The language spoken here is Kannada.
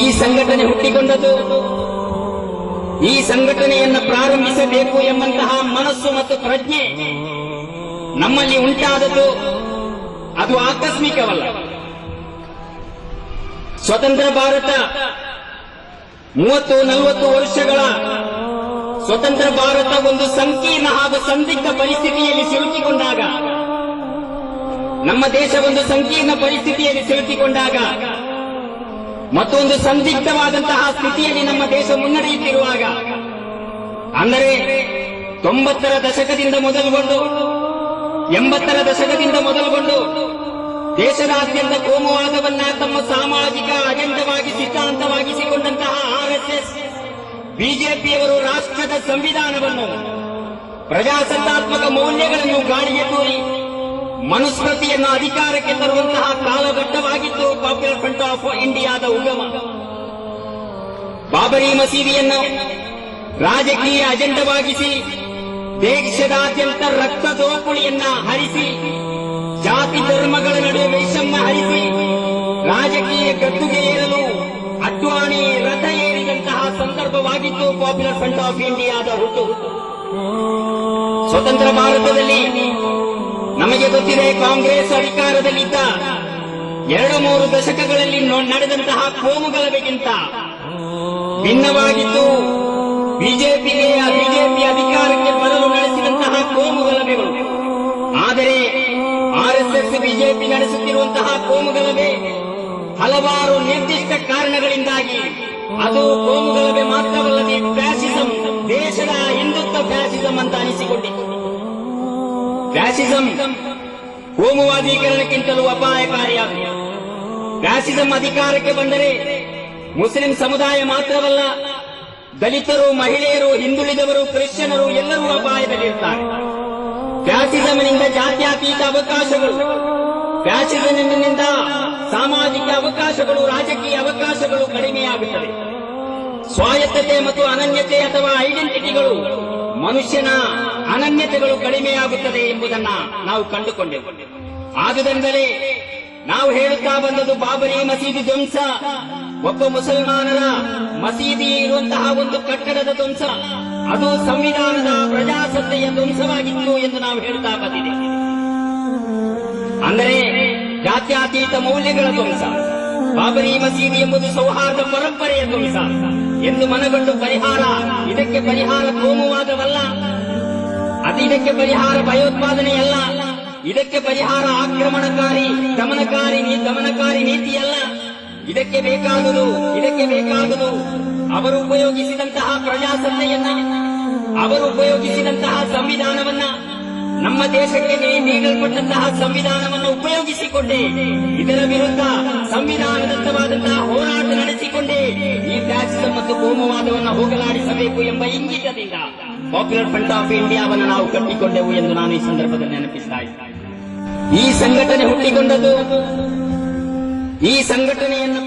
ಈ ಸಂಘಟನೆ ಹುಟ್ಟಿಕೊಂಡದು ಈ ಸಂಘಟನೆಯನ್ನು ಪ್ರಾರಂಭಿಸಬೇಕು ಎಂಬಂತಹ ಮನಸ್ಸು ಮತ್ತು ಪ್ರಜ್ಞೆ ನಮ್ಮಲ್ಲಿ ಉಂಟಾದದ್ದು ಅದು ಆಕಸ್ಮಿಕವಲ್ಲ. ಸ್ವತಂತ್ರ ಭಾರತ 30-40 ವರ್ಷಗಳ ಸ್ವತಂತ್ರ ಭಾರತ ಒಂದು ಸಂಕೀರ್ಣ ಹಾಗೂ ಸಂದಿಗ್ಧ ಪರಿಸ್ಥಿತಿಯಲ್ಲಿ ಸಿಲುಕಿಕೊಂಡಾಗ, ನಮ್ಮ ದೇಶ ಒಂದು ಸಂಕೀರ್ಣ ಪರಿಸ್ಥಿತಿಯಲ್ಲಿ ಸಿಲುಕಿಕೊಂಡಾಗ, ಮತ್ತೊಂದು ಸಂದಿಗ್ಧವಾದಂತಹ ಸ್ಥಿತಿಯಲ್ಲಿ ನಮ್ಮ ದೇಶ ಮುನ್ನಡೆಯುತ್ತಿರುವಾಗ, ಅಂದರೆ 90ರ ದಶಕದಿಂದ ಮೊದಲುಗೊಂಡು 80ರ ದಶಕದಿಂದ ಮೊದಲುಗೊಂಡು ದೇಶದಾದ್ಯಂತ ಕೋಮುವಾದವನ್ನ ತಮ್ಮ ಸಾಮಾಜಿಕ ಅಜೆಂಡವಾಗಿ ಸಿದ್ಧಾಂತವಾಗಿಸಿಕೊಂಡಂತಹ ಆರ್ಎಸ್ಎಸ್ ಬಿಜೆಪಿಯವರು ರಾಷ್ಟ್ರದ ಸಂವಿಧಾನವನ್ನು, ಪ್ರಜಾಸತ್ತಾತ್ಮಕ ಮೌಲ್ಯಗಳನ್ನು ಗಾಳಿಗೆ ತೂರಿ ಮನುಸ್ಮೃತಿಯನ್ನು ಅಧಿಕಾರಕ್ಕೆ ತರುವಂತಹ ಕಾಲಘಟ್ಟವಾಗಿತ್ತು ಪಾಪ್ಯುಲರ್ ಫ್ರಂಟ್ ಆಫ್ ಇಂಡಿಯಾದ ಉಗಮ. ಬಾಬರಿ ಮಸೀದಿಯನ್ನು ರಾಜಕೀಯ ಅಜೆಂಡವಾಗಿಸಿ ದೇಶದಾದ್ಯಂತ ರಕ್ತ ದೋಕುಳಿಯನ್ನ ಹರಿಸಿ, ಜಾತಿ ಧರ್ಮಗಳ ನಡುವೆ ವೈಷಮ್ಯ ಹರಿಸಿ, ರಾಜಕೀಯ ಗದ್ದುಗೆ ಏರಲು ಅಡ್ವಾಣಿ ರಥ ಏರಿದಂತಹ ಸಂದರ್ಭವಾಗಿತ್ತು ಪಾಪ್ಯುಲರ್ ಫ್ರಂಟ್ ಆಫ್ ಇಂಡಿಯಾದ ಹುಟ್ಟು. ಸ್ವತಂತ್ರ ಭಾರತದಲ್ಲಿ ನಮಗೆ ಗೊತ್ತಿದೆ, ಕಾಂಗ್ರೆಸ್ ಅಧಿಕಾರದಲ್ಲಿದ್ದ 2-3 ದಶಕಗಳಲ್ಲಿ ನಡೆದಂತಹ ಕೋಮುಗಲಭೆಗಿಂತ ಭಿನ್ನವಾಗಿದ್ದು ಬಿಜೆಪಿ ಅಧಿಕಾರಕ್ಕೆ ಬರಲು ನಡೆಸಿದಂತಹ ಕೋಮುಗಲಭೆಗಳು. ಆದರೆ ಆರ್ಎಸ್ಎಸ್ ಬಿಜೆಪಿ ನಡೆಸುತ್ತಿರುವಂತಹ ಕೋಮುಗಲಭೆ ಹಲವಾರು ನಿರ್ದಿಷ್ಟ ಕಾರಣಗಳಿಂದಾಗಿ ಅದು ಕೋಮುಗಲಭೆ ಮಾತ್ರವಲ್ಲದೆ ಫ್ಯಾಸಿಸಂ, ದೇಶದ ಹಿಂದುತ್ವ ಫ್ಯಾಸಿಸಂ ಅಂತ ಅನಿಸಿಕೊಂಡಿತ್ತು. ಫ್ಯಾಸಿಸಂ ಕೋಮುವಾದೀಕರಣಕ್ಕಿಂತಲೂ ಅಪಾಯಕಾರಿಯಾಗಿದೆ. ಫ್ಯಾಸಿಸಂ ಅಧಿಕಾರಕ್ಕೆ ಬಂದರೆ ಮುಸ್ಲಿಂ ಸಮುದಾಯ ಮಾತ್ರವಲ್ಲ, ದಲಿತರು, ಮಹಿಳೆಯರು, ಹಿಂದುಳಿದವರು, ಕ್ರಿಶ್ಚಿಯನರು ಎಲ್ಲರೂ ಅಪಾಯದಲ್ಲಿರ್ತಾರೆ. ಫ್ಯಾಸಿಸಂನಿಂದ ಜಾತ್ಯತೀತ ಅವಕಾಶಗಳು, ಫ್ಯಾಸಿಸಂನಿಂದ ಸಾಮಾಜಿಕ ಅವಕಾಶಗಳು, ರಾಜಕೀಯ ಅವಕಾಶಗಳು ಕಡಿಮೆಯಾಗುತ್ತವೆ. ಸ್ವಾಯತ್ತತೆ ಮತ್ತು ಅನನ್ಯತೆ ಅಥವಾ ಐಡೆಂಟಿಟಿಗಳು, ಮನುಷ್ಯನ ಅನನ್ಯತೆಗಳು ಕಡಿಮೆಯಾಗುತ್ತದೆ ಎಂಬುದನ್ನ ನಾವು ಕಂಡುಕೊಂಡೆವು. ಆದುದರಿಂದಲೇ ನಾವು ಹೇಳುತ್ತಾ ಬಂದದ್ದು ಬಾಬರಿ ಮಸೀದಿ ಧ್ವಂಸ ಒಬ್ಬ ಮುಸಲ್ಮಾನರ ಮಸೀದಿ ಇರುವಂತಹ ಒಂದು ಕಟ್ಟಡದ ಧ್ವಂಸ, ಅದು ಸಂವಿಧಾನದ ಪ್ರಜಾಸತ್ತೆಯ ಧ್ವಂಸವಾಗಿತ್ತು ಎಂದು ನಾವು ಹೇಳುತ್ತಾ ಬಂದಿದೆ. ಅಂದರೆ ಜಾತ್ಯತೀತ ಮೌಲ್ಯಗಳ ಧ್ವಂಸ. ಬಾಬರಿ ಮಸೀದಿ ಎಂಬುದು ಸೌಹಾರ್ದ ಪರಂಪರೆಯ ಧ್ವಂಸ ಎಂದು ಮನಗಂಡು ಇದಕ್ಕೆ ಪರಿಹಾರ ಕೋಮುವಾದವಲ್ಲ, ಇದಕ್ಕೆ ಪರಿಹಾರ ಭಯೋತ್ಪಾದನೆಯಲ್ಲ, ಇದಕ್ಕೆ ಪರಿಹಾರ ಆಕ್ರಮಣಕಾರಿ ದಮನಕಾರಿ ನೀತಿಯಲ್ಲ. ಇದಕ್ಕೆ ಬೇಕಾದುದು ಅವರು ಉಪಯೋಗಿಸಿದಂತಹ ಪ್ರಜಾಸತ್ತೆಯನ್ನ, ಅವರು ಉಪಯೋಗಿಸಿದಂತಹ ಸಂವಿಧಾನವನ್ನ, ನಮ್ಮ ದೇಶಕ್ಕೆ ನೀಡಲ್ಪಟ್ಟಂತಹ ಸಂವಿಧಾನವನ್ನು ಉಪಯೋಗಿಸಿಕೊಂಡೇ ಇದರ ವಿರುದ್ಧ ಸಂವಿಧಾನದತ್ತವಾದಂತಹ ಹೋರಾಟ ನಡೆಸಿಕೊಂಡೇ ಈ ಫ್ಯಾಸಿಸಂ ಮತ್ತು ಕೋಮುವಾದವನ್ನು ಹೋಗಲಾಡಿಸಬೇಕು ಎಂಬ ಇಂಗಿತದಿಂದ ಪಾಪ್ಯುಲರ್ ಫ್ರಂಟ್ ಆಫ್ ಇಂಡಿಯಾವನ್ನು ನಾವು ಕಟ್ಟಿಕೊಂಡೆವು ಎಂದು ನಾನು ಈ ಸಂದರ್ಭದಲ್ಲಿ ನೆನಪಿಸ್ತಾ ಇದ್ದೇನೆ. ಈ ಸಂಘಟನೆ ಹುಟ್ಟಿಕೊಂಡದ್ದು, ಈ ಸಂಘಟನೆಯನ್ನು